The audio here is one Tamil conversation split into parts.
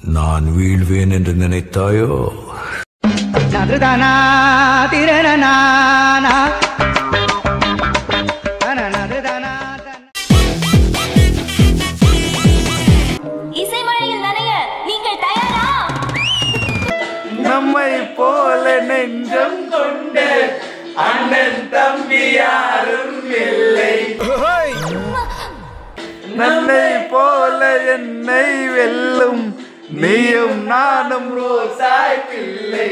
நான் வீழ்வேன் என்று நினைத்தாயோ? இசைமழையில் நனைய நீங்கள் தயாரா? நம்மை போல நெஞ்சம் கொண்டு அண்ணன் தம்பி யாரும் இல்லை. நன்னை போல என்னை வெல்லும் நீயும் நானும் ரோசாய் பிள்ளை.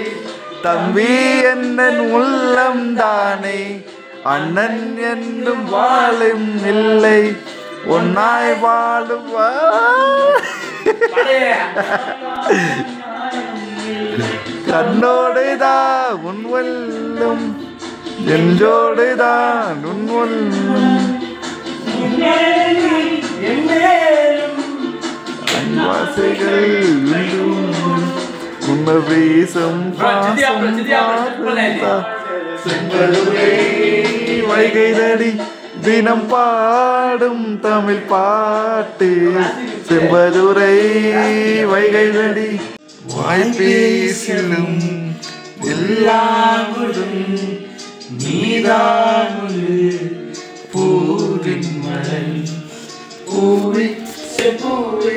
தம்பி என்னன் உள்ளம் தானே, அண்ணன் என்னும் வாழும் இல்லை. ஒன்னாய் வாழும் கண்ணோடுதான் உன் வெல்லும், நெஞ்சோடுதான் உன் வெல்லும். வாசைகள் உன்னை வீசும் வைகைதடி தினம் பாடும் தமிழ் பாட்டு. செம்பதுரை வைகைதடி வாய்ப்பேசிலும் எல்லாமும் நீதான் பூவின் மழை. பூவி பூவி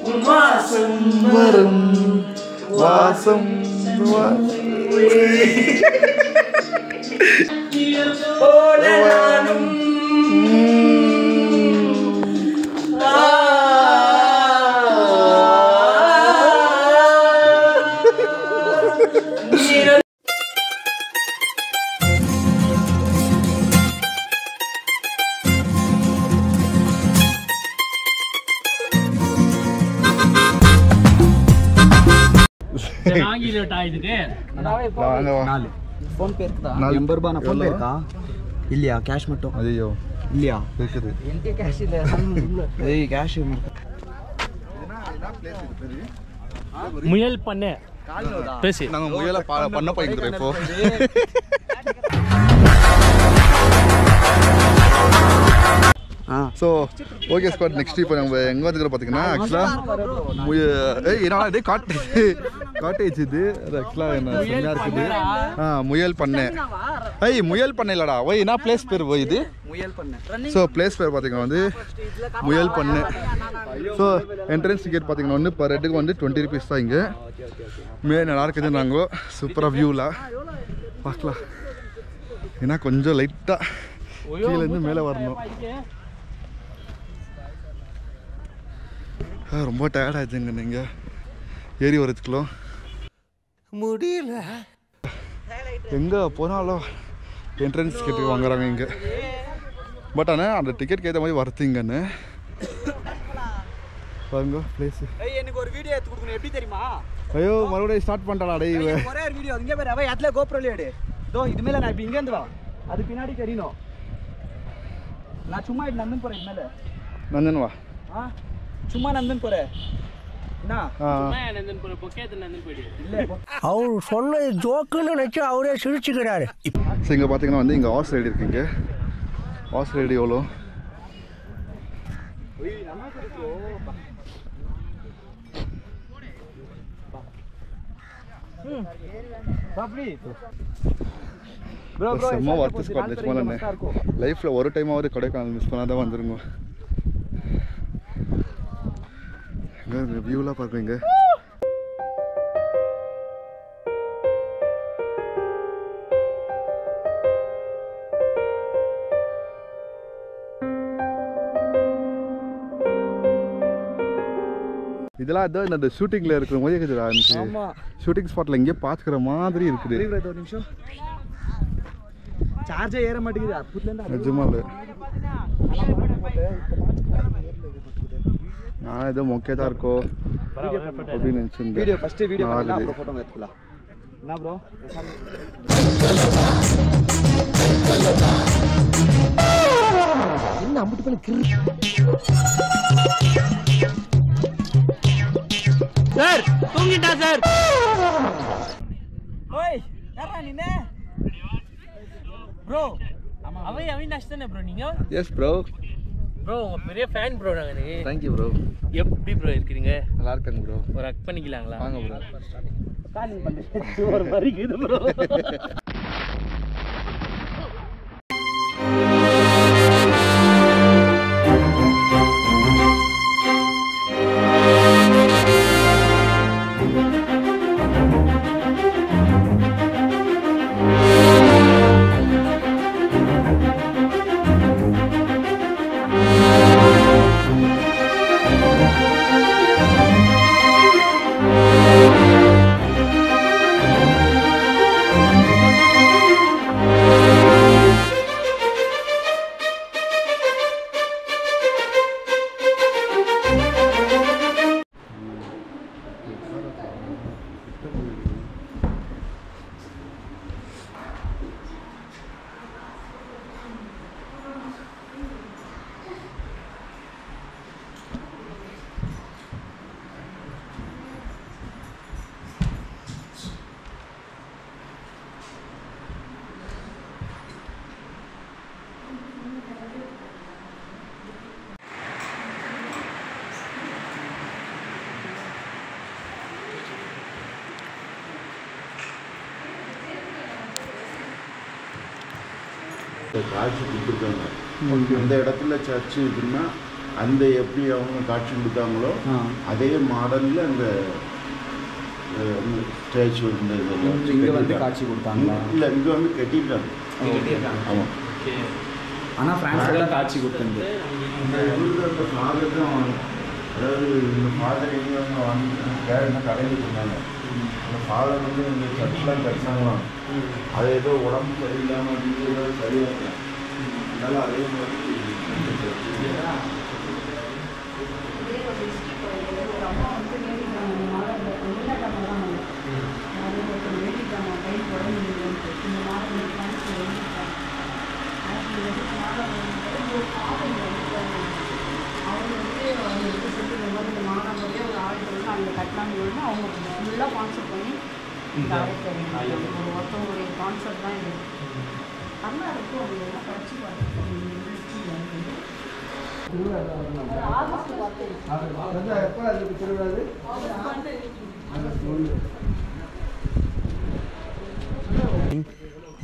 உன் வாசம் வரும் வாசம் போலும் ಫೋನ್ ಪೇ ಇರ್ತದಾ? 80 ರೂಪಾಯಿ ಫೋನ್ ಪೇ ಇರುತ್ತಾ? இல்லையா? கேஷ் மட்டும்? ஐயோ இல்லையா? இருக்குது. என்கிட்ட கேஷ் இல்ல. ஏய் கேஷ் முயல் பண்ண பேசி நாங்க முயல பண்ண போயிக்கிறோம் இப்போ. ஸோ ஓகே ஸ்குவாட், நெக்ஸ்ட் இப்போ நம்ம எங்கே வந்துக்கிறோம் பார்த்தீங்கன்னா ஆக்சுவலாக என்னடா காட்டேஜ் இது ஆக்சுவலாக என்ன செம்மையாக இருக்குது. முயல் பண்ணை. முயல் பண்ணை இல்லடா ஒய் என்ன பிளேஸ் பேர் போய் இது முயல் பண்ண. ஸோ பிளேஸ் பேர் பார்த்தீங்கன்னா வந்து முயல் பண்ணை. ஸோ என்ட்ரன்ஸ் டிக்கெட் பார்த்தீங்கன்னா வந்து பர் ஹெட்டுக்கு வந்து 20 rupees தான். இங்கே நல்லா இருக்குது. நாங்கள் சூப்பராக வியூவில் பார்க்கலாம். ஏன்னா கொஞ்சம் லைட்டாக கீழேருந்து மேலே வரணும். ரொம்ப டயர்ட் ஆயிடுச்சுங்க. நீங்கள் ஏறி வரதுக்குள்ள முடியல. எங்கே போனாலும் என்ட்ரன்ஸ் டிக்கெட் வாங்குறாங்க இங்கே. பட் ஆனால் அந்த டிக்கெட் ஏற்ற மாதிரி வருத்துங்கன்னு பாருங்க பிளேஸ். எனக்கு ஒரு வீடியோ எடுத்து கொடுக்கணும். எப்படி தெரியுமா? ஐயோ மறுபடியும் ஸ்டார்ட் பண்ணிட்டாடா டே. ஒரே ஒரு வீடியோ இங்கே பேர் அவ அதில் கோப்ரோல எடு. இதோ இது மேலே நான் இப்போ இங்கேருந்து வா, அது பின்னாடி தெரியணும். நான் சும்மா இது நந்தன் போகிறேன். இது மேலே நந்தன் வா. சும்மா நந்தன் போகிறேன். அவர் சொன்ன ஜோக்குன்னு நினைச்சு அவரே சிரிச்சுக்கிறாரு. ஸோ இங்கே பார்த்தீங்கன்னா வந்து இங்கே ஹார்ஸ் ரைடு இருக்குங்க. ஹார்ஸ் ரைடு எவ்வளோ? செம்ம ஒர்த்து ஸ்பாட். நிஜமாலே லைஃப்பில் ஒரு டைமாவது கொடைக்கானல் மிஸ் பண்ணாதான் வந்துருங்க. இங்கே வியூலாம் பார்க்குறீங்க. இதெல்லாம் ஏதோ இந்த ஷூட்டிங்கில் இருக்கிற மாதிரி இருக்குதுடா. எனக்கு ஷூட்டிங் ஸ்பாட்டில் இங்கே பார்த்துக்கிற மாதிரி இருக்குது. ஒரு நிமிஷம் சார்ஜே ஏற மாட்டேங்குது. நிஜமாலே நான் ஏதோ மொக்கே தான் இருக்கோ அப்படின்னு நினச்சிருந்தேன். வீடியோ ஃபஸ்ட்டு வீடியோ அப்புறம் ஃபோட்டோ எடுத்துக்கலாம். என்ன ப்ரோ என்ன அம்பிட்டு பண்ணி சார் தூங்கிட்டா சார். ஓய் யாரா நீனே ப்ரோ? அவினாஷ் தானே ப்ரோ நீங்க? S bro. ப்ரோ உங்க பெரிய ஃபேன் ப்ரோ நாங்க. Thank you bro. எப்படி ப்ரோ இருக்கீங்க? நல்லா இருக்கேங்க ப்ரோ. ஒரு ஹக் பண்ணிக்கலாங்களா? வாங்க ப்ரோ. காலிங் பண்ணிட்டு ஒரு மாதிரி இருக்குது ப்ரோ. காட்சி கொடுத்துருக்காங்க. அந்த இடத்துல சர்ச்சு இருக்குன்னா அந்த எப்படி அவங்க காட்சி கொடுத்தாங்களோ அதே மாடலில் அந்த ஸ்டேச்சு இங்கே வந்து காட்சி கொடுத்தாங்களா? இல்லை, இங்கே வந்து கட்டிட்டாங்க. ஆமாம். ஆனால் ஃப்ரான்ஸ்லாம் காட்சி கொடுத்தாங்க. இந்த ஊரில் அந்த ஃபாதர் தான், அதாவது இந்த ஃபாதர் எங்கே வந்து என்ன கடையில் சொன்னாங்க. அந்த ஃபாதர் வந்து இந்த சர்ச்லாம் கட்டினாங்களாம். அது ஏதோ உடம்பு சரியில்லாமல் அப்படின்னு ஏதோ சரியாக அதனால அதே மாதிரி அவங்க ஃபுல்லாக கான்செப்ட் பண்ணி ஒரு ஒருத்தவங்களுடைய கான்செப்ட் தான் இது. நல்லா இருக்கும். அவங்க எல்லாம் படிச்சு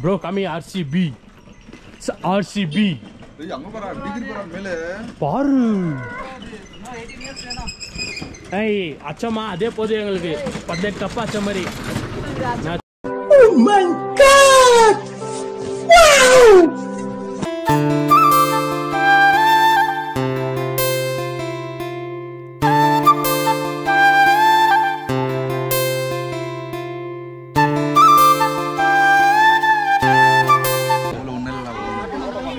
ப்ரோ கம்மி RCB அங்க பாரு டிகிரி பாரு மேல பாரு. ஏய் அச்சமா அதே போதும் எங்களுக்கு 18 கப் அச்ச மாதிரி. Oh my god! Wow!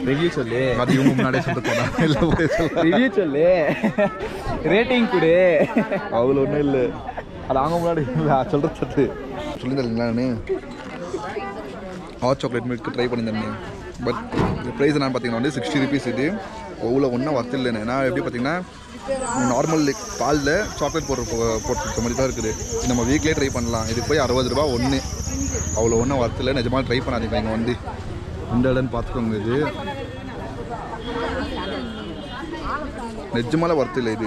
Review சொல்லு. அது இவங்க முன்னாடியே சொல்லிட்டு ரிவ்யூ சொல்லு. ரேட்டிங் கொடு. அவ்வளோ ஒன்றும் இல்லை, அது அவங்க முன்னாடி சொல்கிறது சொல்லியிருந்தேன். நான் ஹாட் சாக்லேட் மில்க்கு ட்ரை பண்ணியிருந்தேன். பட் ப்ரைஸ் என்னன்னு பார்த்தீங்கன்னா வந்து 60 rupees. இது அவ்வளோ ஒன்றும் ஒர்த்து இல்லைண்ணே. நான் எப்படி பார்த்தீங்கன்னா நார்மல் பாலில் சாக்லேட் போட்டு மாதிரி தான் இருக்குது. நம்ம வீக்லேயே ட்ரை பண்ணலாம். இதுக்கு போய் 60 ரூபா ஒன்று. அவ்வளோ ஒன்றும் ஒர்த்து இல்லை. நிஜமாக ட்ரை பண்ணாதீங்க. இங்கே வந்து இந்த இடம்னு பார்த்துக்கோங்க. இது நிஜமால ஒர்த்து இல்லை. இது